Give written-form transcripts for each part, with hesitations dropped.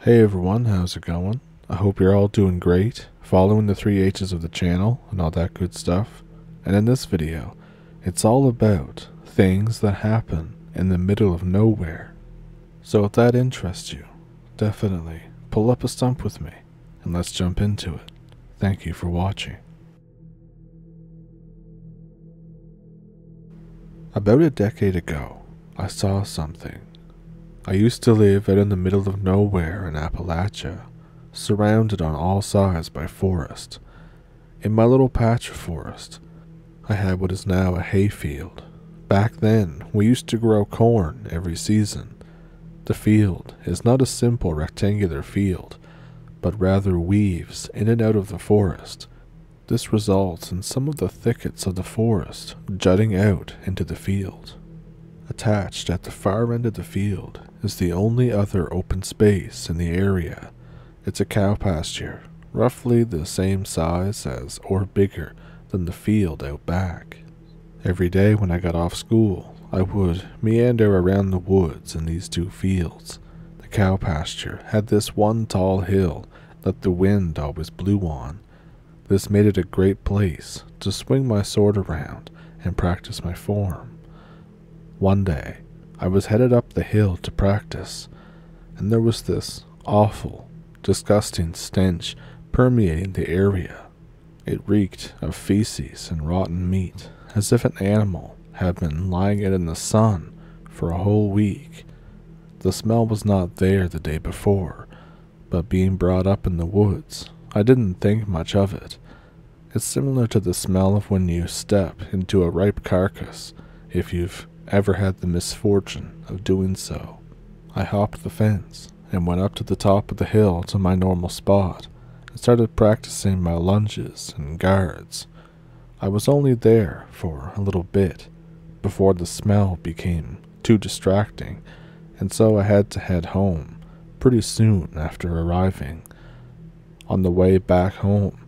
Hey everyone, how's it going? I hope you're all doing great, following the 3 H's of the channel and all that good stuff. And in this video, it's all about things that happen in the middle of nowhere. So if that interests you, definitely pull up a stump with me and let's jump into it. Thank you for watching. About a decade ago, I saw something. I used to live out in the middle of nowhere in Appalachia, surrounded on all sides by forest. In my little patch of forest, I had what is now a hayfield. Back then, we used to grow corn every season. The field is not a simple rectangular field, but rather weaves in and out of the forest. This results in some of the thickets of the forest jutting out into the field. Attached at the far end of the field is the only other open space in the area. It's a cow pasture, roughly the same size as or bigger than the field out back. Every day when I got off school, I would meander around the woods in these two fields. The cow pasture had this one tall hill that the wind always blew on. This made it a great place to swing my sword around and practice my form. One day, I was headed up the hill to practice, and there was this awful, disgusting stench permeating the area. It reeked of feces and rotten meat, as if an animal had been lying out in the sun for a whole week. The smell was not there the day before, but being brought up in the woods, I didn't think much of it. It's similar to the smell of when you step into a ripe carcass, if you've ever had the misfortune of doing so. I hopped the fence and went up to the top of the hill to my normal spot and started practicing my lunges and guards. I was only there for a little bit before the smell became too distracting, and so I had to head home pretty soon after arriving. On the way back home,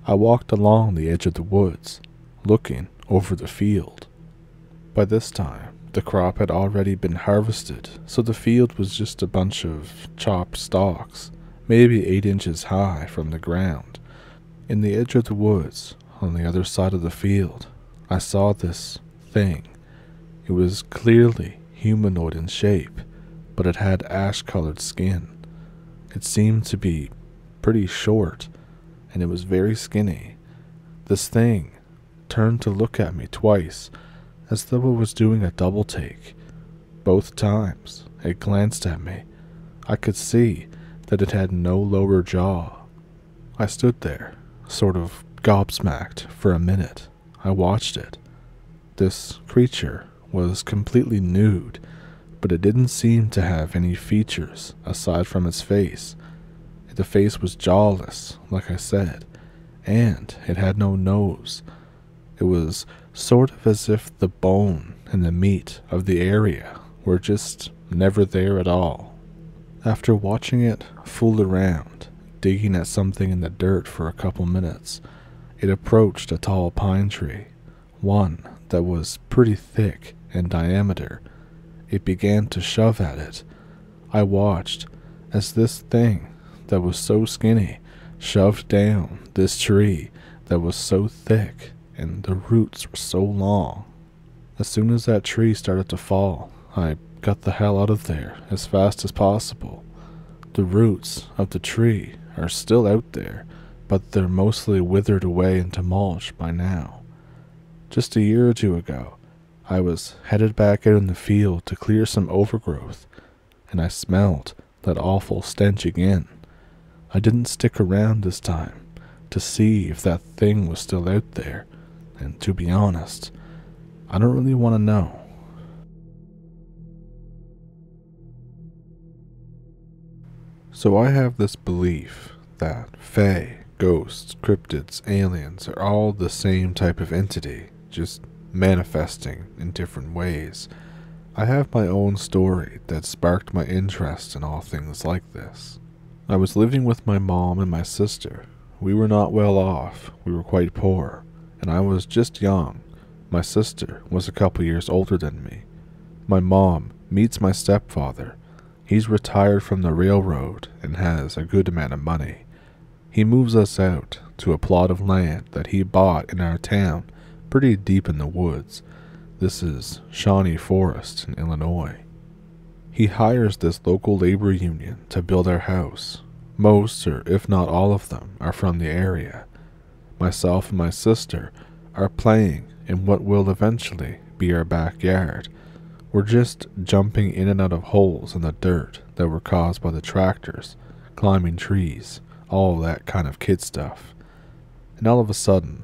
I walked along the edge of the woods, looking over the field. By this time, the crop had already been harvested, so the field was just a bunch of chopped stalks, maybe 8 inches high from the ground. In the edge of the woods, on the other side of the field, I saw this thing. It was clearly humanoid in shape, but it had ash-colored skin. It seemed to be pretty short, and it was very skinny. This thing turned to look at me twice, as though it was doing a double take. Both times it glanced at me. I could see that it had no lower jaw. I stood there, sort of gobsmacked, for a minute. I watched it. This creature was completely nude, but it didn't seem to have any features aside from its face. The face was jawless, like I said, and it had no nose. It was sort of as if the bone and the meat of the area were just never there at all. After watching it fool around, digging at something in the dirt for a couple minutes, it approached a tall pine tree, one that was pretty thick in diameter. It began to shove at it. I watched as this thing that was so skinny shoved down this tree that was so thick, and the roots were so long. As soon as that tree started to fall, I got the hell out of there as fast as possible. The roots of the tree are still out there, but they're mostly withered away into mulch by now. Just a year or two ago, I was headed back out in the field to clear some overgrowth, and I smelled that awful stench again. I didn't stick around this time to see if that thing was still out there, and to be honest, I don't really want to know. So I have this belief that fae, ghosts, cryptids, aliens are all the same type of entity, just manifesting in different ways. I have my own story that sparked my interest in all things like this. I was living with my mom and my sister. We were not well off, we were quite poor, and I was just young. My sister was a couple years older than me. My mom meets my stepfather. He's retired from the railroad and has a good amount of money. He moves us out to a plot of land that he bought in our town, pretty deep in the woods. This is Shawnee Forest in Illinois. He hires this local labor union to build our house. Most, or if not all of them, are from the area. Myself and my sister are playing in what will eventually be our backyard. We're just jumping in and out of holes in the dirt that were caused by the tractors, climbing trees, all that kind of kid stuff. And all of a sudden,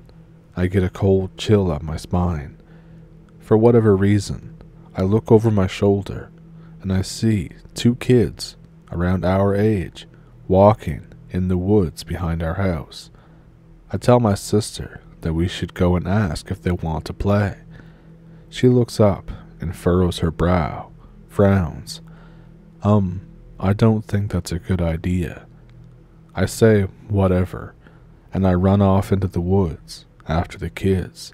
I get a cold chill up my spine. For whatever reason, I look over my shoulder and I see two kids around our age walking in the woods behind our house. I tell my sister that we should go and ask if they want to play. She looks up and furrows her brow, frowns. I don't think that's a good idea. I say whatever, and I run off into the woods after the kids.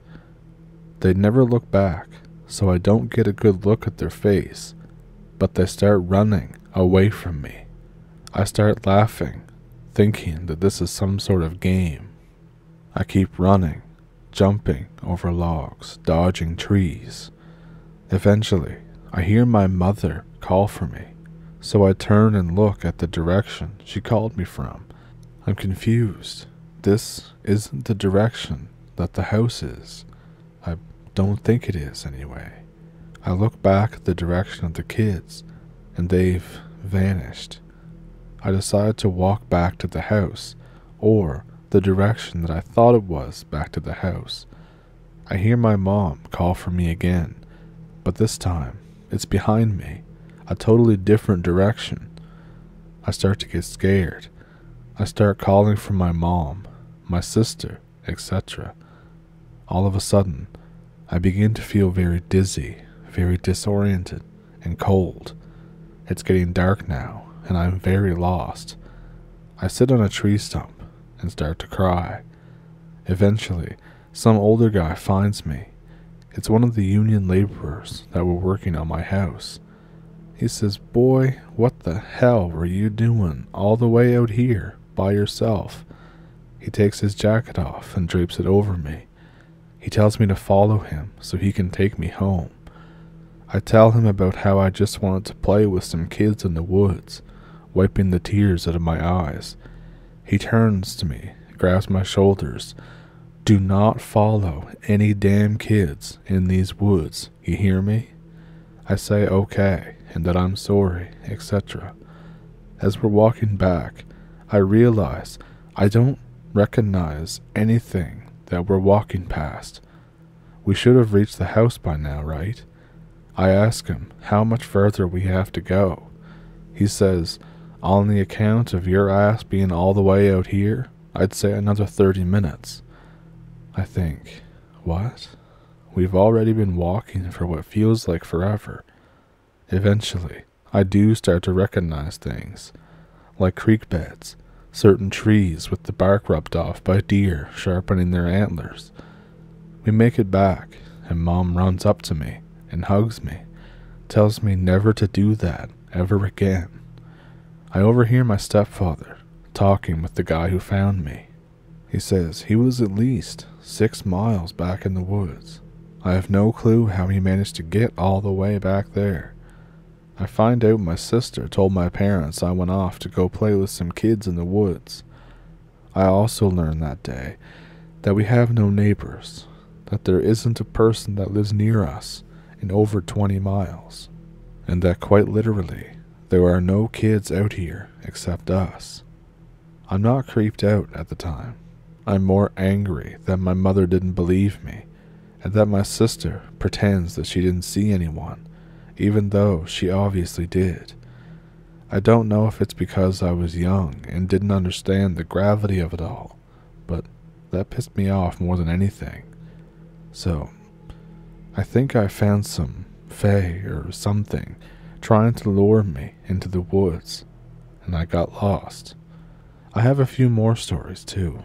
They never look back, so I don't get a good look at their face, but they start running away from me. I start laughing, thinking that this is some sort of game. I keep running, jumping over logs, dodging trees. Eventually, I hear my mother call for me, so I turn and look at the direction she called me from. I'm confused. This isn't the direction that the house is. I don't think it is, anyway. I look back at the direction of the kids, and they've vanished. I decide to walk back to the house, or the direction that I thought it was back to the house. I hear my mom call for me again, but this time it's behind me, a totally different direction. I start to get scared. I start calling for my mom, my sister, etc. All of a sudden, I begin to feel very dizzy, very disoriented, and cold. It's getting dark now, and I'm very lost. I sit on a tree stump and start to cry. Eventually, some older guy finds me. It's one of the union laborers that were working on my house. He says, "Boy, what the hell were you doing all the way out here by yourself?" He takes his jacket off and drapes it over me. He tells me to follow him so he can take me home. I tell him about how I just wanted to play with some kids in the woods, wiping the tears out of my eyes. He turns to me, grabs my shoulders. "Do not follow any damn kids in these woods, you hear me?" I say okay, and that I'm sorry, etc. As we're walking back, I realize I don't recognize anything that we're walking past. We should have reached the house by now, right? I ask him how much further we have to go. He says, "On the account of your ass being all the way out here, I'd say another 30 minutes. I think, what? We've already been walking for what feels like forever. Eventually, I do start to recognize things, like creek beds, certain trees with the bark rubbed off by deer sharpening their antlers. We make it back, and Mom runs up to me and hugs me, tells me never to do that ever again. I overhear my stepfather talking with the guy who found me. He says he was at least 6 miles back in the woods. I have no clue how he managed to get all the way back there. I find out my sister told my parents I went off to go play with some kids in the woods. I also learned that day that we have no neighbors, that there isn't a person that lives near us in over 20 miles, and that quite literally there are no kids out here except us. I'm not creeped out at the time. I'm more angry that my mother didn't believe me, and that my sister pretends that she didn't see anyone, even though she obviously did. I don't know if it's because I was young and didn't understand the gravity of it all, but that pissed me off more than anything. So, I think I found some fae or something trying to lure me into the woods, and I got lost. I have a few more stories too.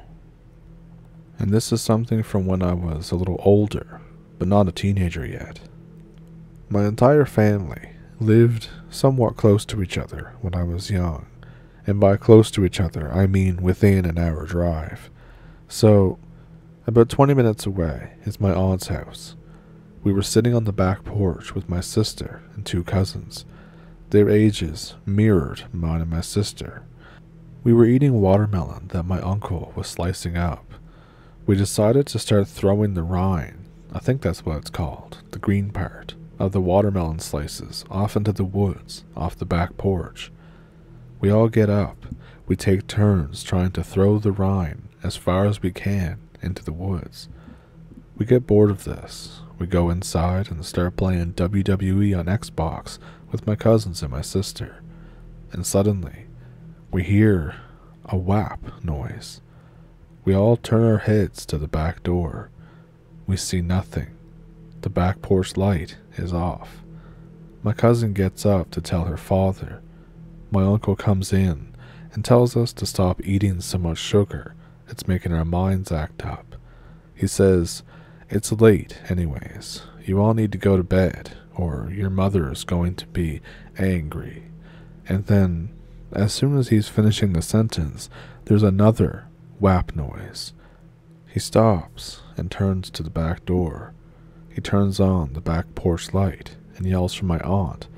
And this is something from when I was a little older, but not a teenager yet. My entire family lived somewhat close to each other when I was young, and by close to each other I mean within an hour drive. So, about 20 minutes away is my aunt's house. We were sitting on the back porch with my sister and 2 cousins. Their ages mirrored mine and my sister. We were eating watermelon that my uncle was slicing up. We decided to start throwing the rine, I think that's what it's called, the green part, of the watermelon slices off into the woods off the back porch. We all get up. We take turns trying to throw the rine as far as we can into the woods. We get bored of this. We go inside and start playing WWE on Xbox with my cousins and my sister. And suddenly, we hear a whap noise. We all turn our heads to the back door. We see nothing. The back porch light is off. My cousin gets up to tell her father. My uncle comes in and tells us to stop eating so much sugar. It's making our minds act up. He says, "It's late anyways. You all need to go to bed, or your mother is going to be angry." And then, as soon as he's finishing the sentence, there's another whap noise. He stops and turns to the back door. He turns on the back porch light and yells for my aunt.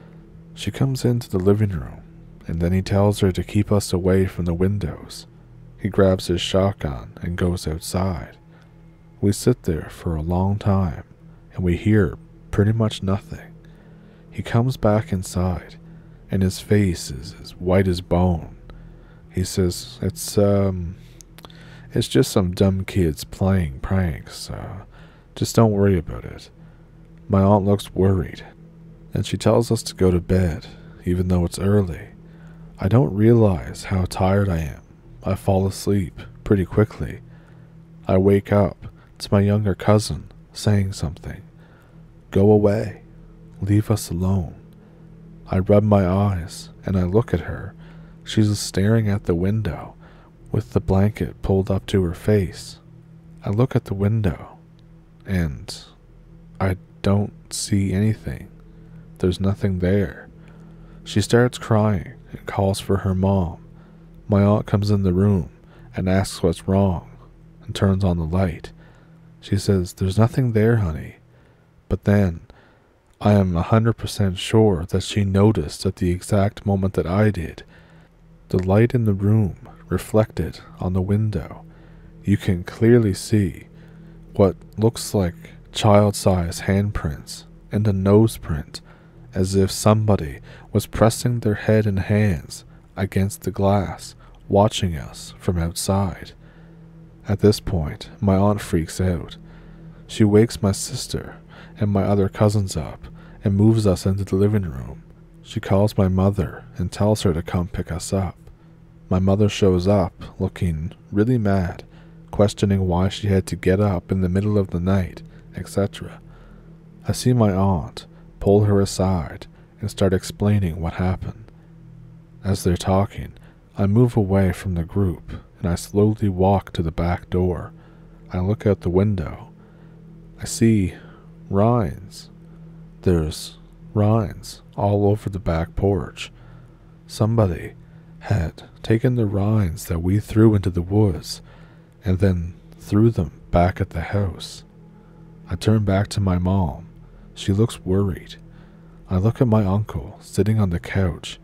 She comes into the living room, and then he tells her to keep us away from the windows. He grabs his shotgun and goes outside. We sit there for a long time, and we hear pretty much nothing. He comes back inside, and his face is as white as bone. He says, it's just some dumb kids playing pranks. Just don't worry about it." My aunt looks worried, and she tells us to go to bed, even though it's early. I don't realize how tired I am. I fall asleep pretty quickly. I wake up to my younger cousin saying something. "Go away. Leave us alone." I rub my eyes and I look at her. She's staring at the window with the blanket pulled up to her face. I look at the window and I don't see anything. There's nothing there. She starts crying and calls for her mom. My aunt comes in the room and asks what's wrong and turns on the light. She says, "There's nothing there, honey." But then, I am 100% sure that she noticed at the exact moment that I did. The light in the room reflected on the window. You can clearly see what looks like child-sized handprints and a nose print, as if somebody was pressing their head and hands against the glass, watching us from outside. At this point, my aunt freaks out. She wakes my sister and my other cousins up and moves us into the living room. She calls my mother and tells her to come pick us up. My mother shows up looking really mad, questioning why she had to get up in the middle of the night, etc. I see my aunt pull her aside and start explaining what happened. As they're talking, I move away from the group and I slowly walk to the back door. I look out the window. I see rines. There's rines all over the back porch. Somebody had taken the rines that we threw into the woods and then threw them back at the house. I turn back to my mom. She looks worried. I look at my uncle sitting on the couch.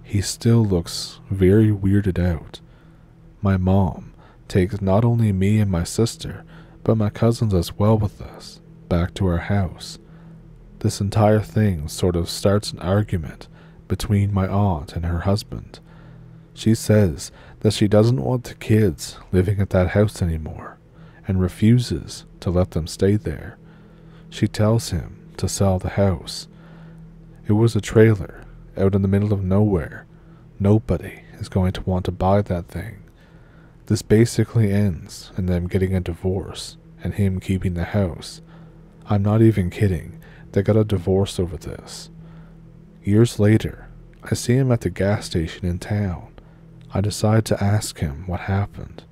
He still looks very weirded out. My mom takes not only me and my sister, but my cousins as well with us, back to our house. This entire thing sort of starts an argument between my aunt and her husband. She says that she doesn't want the kids living at that house anymore, and refuses to let them stay there. She tells him to sell the house. It was a trailer out in the middle of nowhere. Nobody is going to want to buy that thing. This basically ends in them getting a divorce and him keeping the house. I'm not even kidding. They got a divorce over this. Years later, I see him at the gas station in town. I decide to ask him what happened.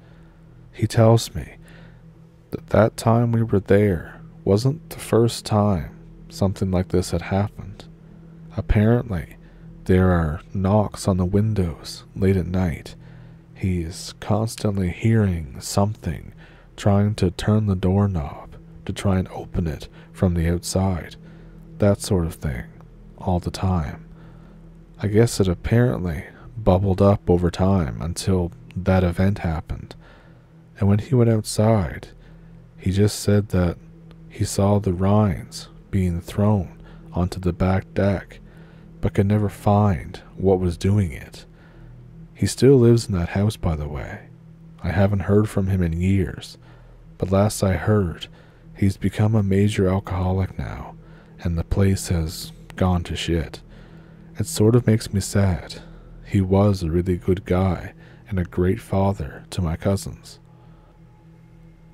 He tells me that that time we were there wasn't the first time something like this had happened. Apparently, there are knocks on the windows late at night. He is constantly hearing something trying to turn the doorknob to try and open it from the outside. That sort of thing, all the time. I guess it apparently bubbled up over time until that event happened. And when he went outside, he just said that he saw the rines being thrown onto the back deck, but could never find what was doing it. He still lives in that house, by the way. I haven't heard from him in years, but last I heard, he's become a major alcoholic now, and the place has gone to shit. It sort of makes me sad. He was a really good guy and a great father to my cousins.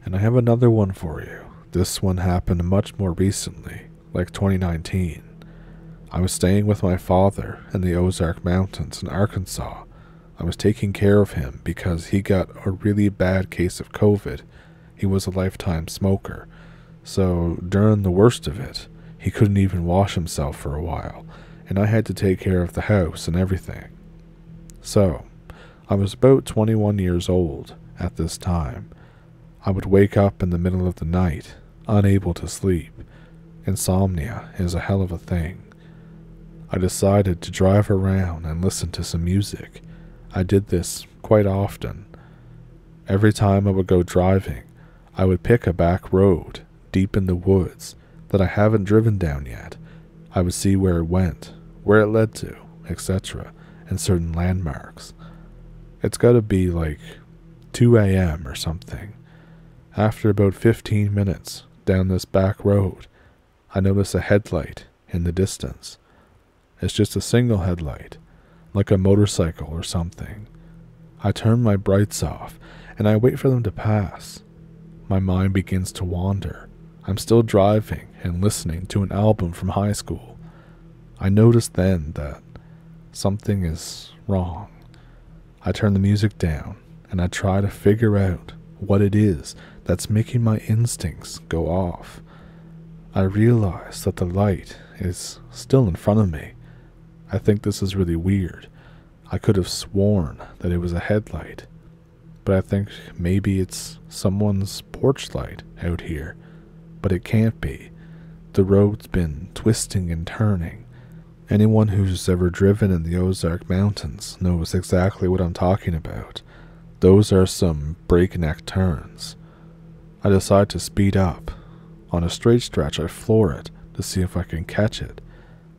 And I have another one for you. This one happened much more recently, like 2019. I was staying with my father in the Ozarks Mountains in Arkansas. I was taking care of him because he got a really bad case of COVID. He was a lifetime smoker, so during the worst of it, he couldn't even wash himself for a while, and I had to take care of the house and everything. So, I was about 21 years old at this time. I would wake up in the middle of the night, unable to sleep. Insomnia is a hell of a thing. I decided to drive around and listen to some music. I did this quite often. Every time I would go driving, I would pick a back road deep in the woods that I haven't driven down yet. I would see where it went, where it led to, etc., and certain landmarks. It's gotta be like 2 a.m. or something. After about 15 minutes down this back road, I notice a headlight in the distance. It's just a single headlight, like a motorcycle or something. I turn my brights off, and I wait for them to pass. My mind begins to wander. I'm still driving and listening to an album from high school. I notice then that something is wrong. I turn the music down, and I try to figure out what it is that's making my instincts go off. I realize that the light is still in front of me. I think this is really weird. I could have sworn that it was a headlight, but I think maybe it's someone's porch light out here. But it can't be. The road's been twisting and turning. Anyone who's ever driven in the Ozarks Mountains knows exactly what I'm talking about. Those are some breakneck turns. I decide to speed up. On a straight stretch, I floor it to see if I can catch it,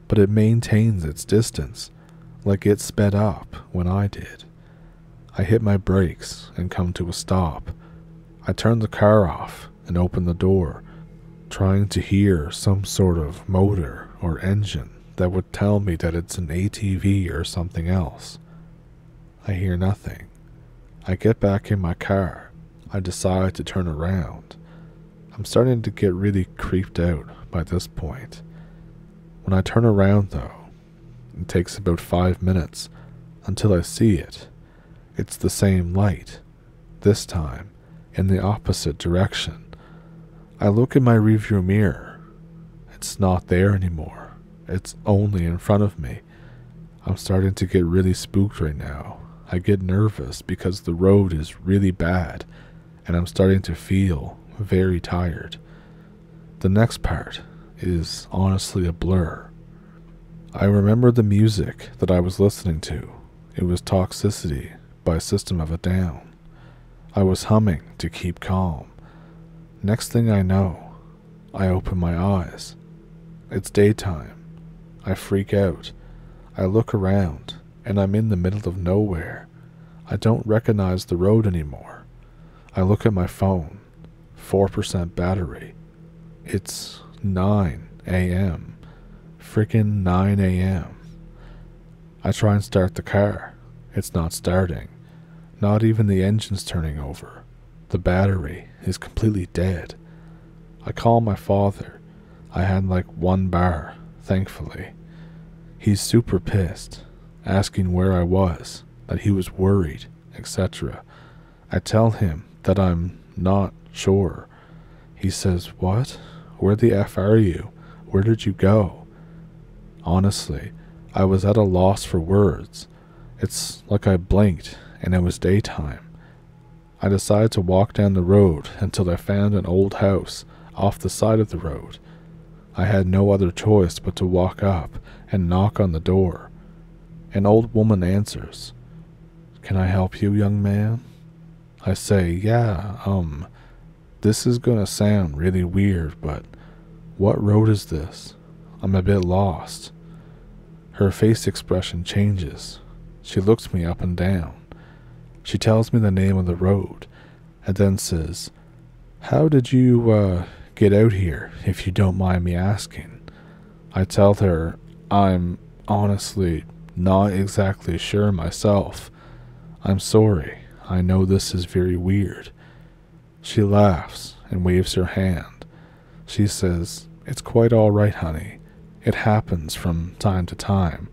but it maintains its distance, like it sped up when I did. I hit my brakes and come to a stop. I turn the car off and open the door, trying to hear some sort of motor or engine that would tell me that it's an ATV or something else. I hear nothing. I get back in my car. I decide to turn around. I'm starting to get really creeped out by this point. When I turn around though, it takes about 5 minutes until I see it. It's the same light, this time in the opposite direction. I look in my rearview mirror. It's not there anymore. It's only in front of me. I'm starting to get really spooked right now. I get nervous because the road is really bad, and I'm starting to feel very tired. The next part is honestly a blur. I remember the music that I was listening to. It was Toxicity by System of a Down. I was humming to keep calm. Next thing I know, I open my eyes. It's daytime. I freak out. I look around, and I'm in the middle of nowhere. I don't recognize the road anymore. I look at my phone. 4% battery. It's 9 a.m. Freaking 9 a.m. I try and start the car. It's not starting. Not even the engine's turning over. The battery is completely dead. I call my father. I had like 1 bar, thankfully. He's super pissed, asking where I was, that he was worried, etc. I tell him that I'm not sure. He says, "What? Where the F are you? Where did you go?" Honestly, I was at a loss for words. It's like I blinked and it was daytime. I decided to walk down the road until I found an old house off the side of the road. I had no other choice but to walk up and knock on the door. An old woman answers. "Can I help you, young man?" I say, "Yeah, this is gonna sound really weird, but what road is this? I'm a bit lost." Her face expression changes. She looks me up and down. She tells me the name of the road, and then says, "How did you, get out here, if you don't mind me asking?" I tell her, "I'm honestly not exactly sure myself. I'm sorry, I know this is very weird." She laughs and waves her hand. She says, "It's quite all right, honey. It happens from time to time.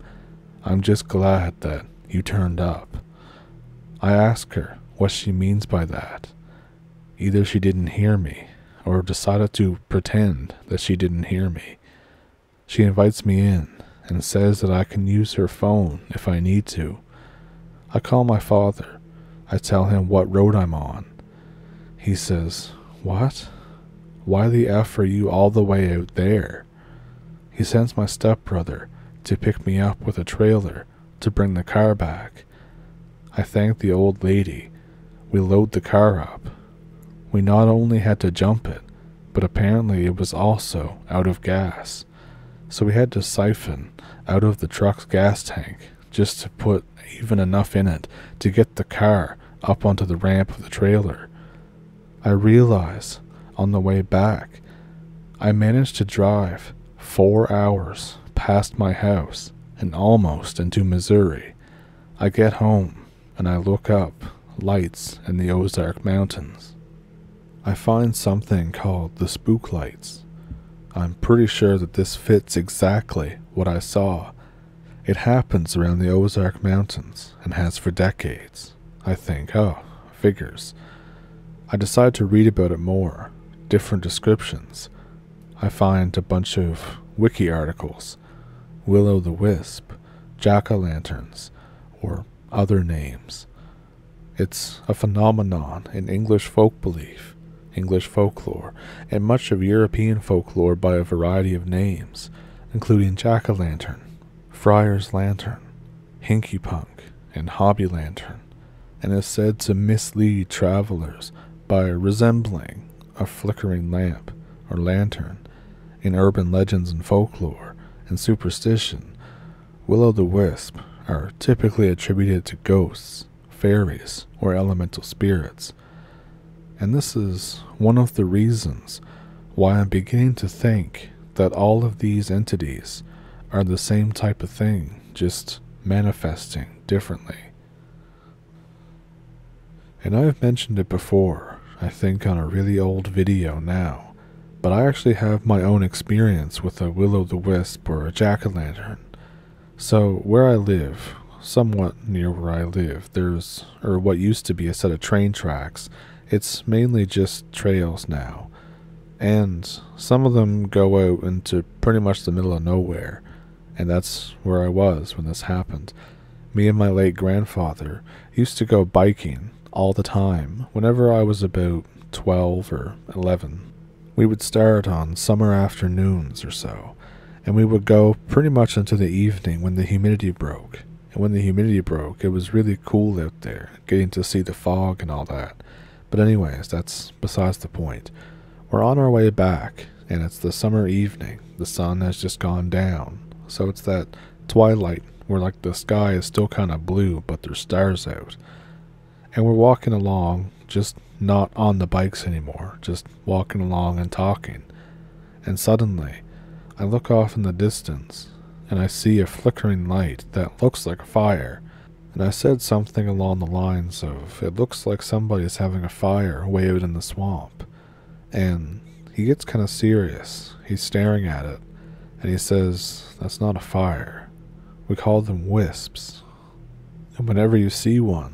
I'm just glad that you turned up." I ask her what she means by that. Either she didn't hear me, or decided to pretend that she didn't hear me. She invites me in and says that I can use her phone if I need to. I call my father. I tell him what road I'm on. He says, "What? Why the F are you all the way out there?" He sends my stepbrother to pick me up with a trailer to bring the car back. I thank the old lady. We load the car up. We not only had to jump it, but apparently it was also out of gas. So we had to siphon out of the truck's gas tank just to put even enough in it to get the car up onto the ramp of the trailer. I realize on the way back, I managed to drive 4 hours past my house and almost into Missouri. I get home and I look up lights in the Ozark Mountains. I find something called the spook lights. I'm pretty sure that this fits exactly what I saw. It happens around the Ozark Mountains and has for decades. I think, figures. I decide to read about it more, different descriptions. I find a bunch of wiki articles, Willow the Wisp, jack-o'-lanterns, or other names. It's a phenomenon in English folk belief, English folklore, and much of European folklore by a variety of names, including jack-o'-lantern, friar's lantern, hinky-punk, and hobby lantern, and is said to mislead travelers by resembling a flickering lamp or lantern. In urban legends and folklore and superstition, will-o'-the-wisp are typically attributed to ghosts, fairies, or elemental spirits. And this is one of the reasons why I'm beginning to think that all of these entities are the same type of thing, just manifesting differently. And I've mentioned it before, I think on a really old video now, but I actually have my own experience with a will-o'-the-wisp or a jack-o'-lantern. So where I live, somewhat near where I live, there's, or what used to be, a set of train tracks. It's mainly just trails now, and some of them go out into pretty much the middle of nowhere, and that's where I was when this happened. Me and my late grandfather used to go biking all the time whenever I was about 12 or 11. We would start on summer afternoons or so, and we would go pretty much into the evening when the humidity broke. And when the humidity broke, it was really cool out there, getting to see the fog and all that. But anyways, that's besides the point. We're on our way back, and it's the summer evening. The sun has just gone down, so it's that twilight where like the sky is still kind of blue, but there's stars out. And we're walking along, just not on the bikes anymore, just walking along and talking. And suddenly, I look off in the distance, and I see a flickering light that looks like a fire. And I said something along the lines of, "It looks like somebody's having a fire way out in the swamp." And he gets kind of serious. He's staring at it, and he says, "That's not a fire. We call them wisps. And whenever you see one,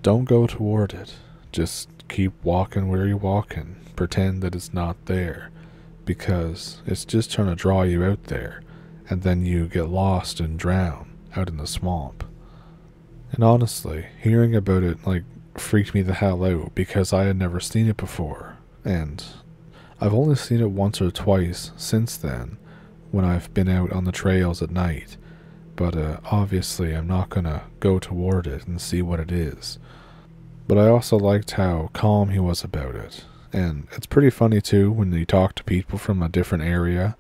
don't go toward it. Just keep walking where you're walking. Pretend that it's not there, because it's just trying to draw you out there, and then you get lost and drown out in the swamp. And honestly, hearing about it freaked me the hell out because I had never seen it before, and I've only seen it once or twice since then when I've been out on the trails at night, but obviously I'm not gonna go toward it and see what it is. But I also liked how calm he was about it, and it's pretty funny too when you talk to people from a different area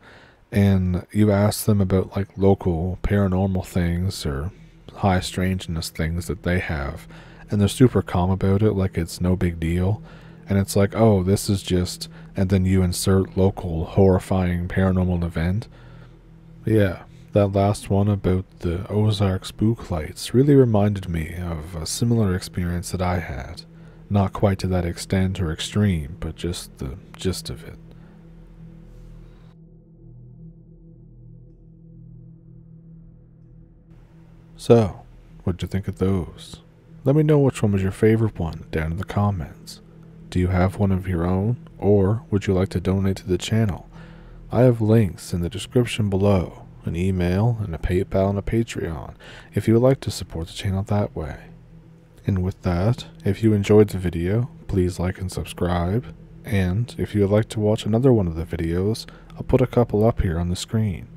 and you ask them about local paranormal things or high strangeness things that they have, and they're super calm about it, like it's no big deal. And it's like, oh, this is just, and then you insert local horrifying paranormal event. Yeah, that last one about the Ozarks spook lights really reminded me of a similar experience that I had. Not quite to that extent or extreme, but just the gist of it. So, what'd you think of those? Let me know which one was your favorite one down in the comments. Do you have one of your own, or would you like to donate to the channel? I have links in the description below, an email and a PayPal and a Patreon, if you would like to support the channel that way. And with that, if you enjoyed the video, please like and subscribe, and if you would like to watch another one of the videos, I'll put a couple up here on the screen.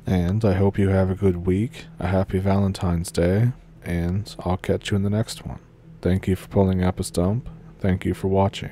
And I hope you have a good week, a happy Valentine's Day, and I'll catch you in the next one. Thank you for pulling up a stump. Thank you for watching.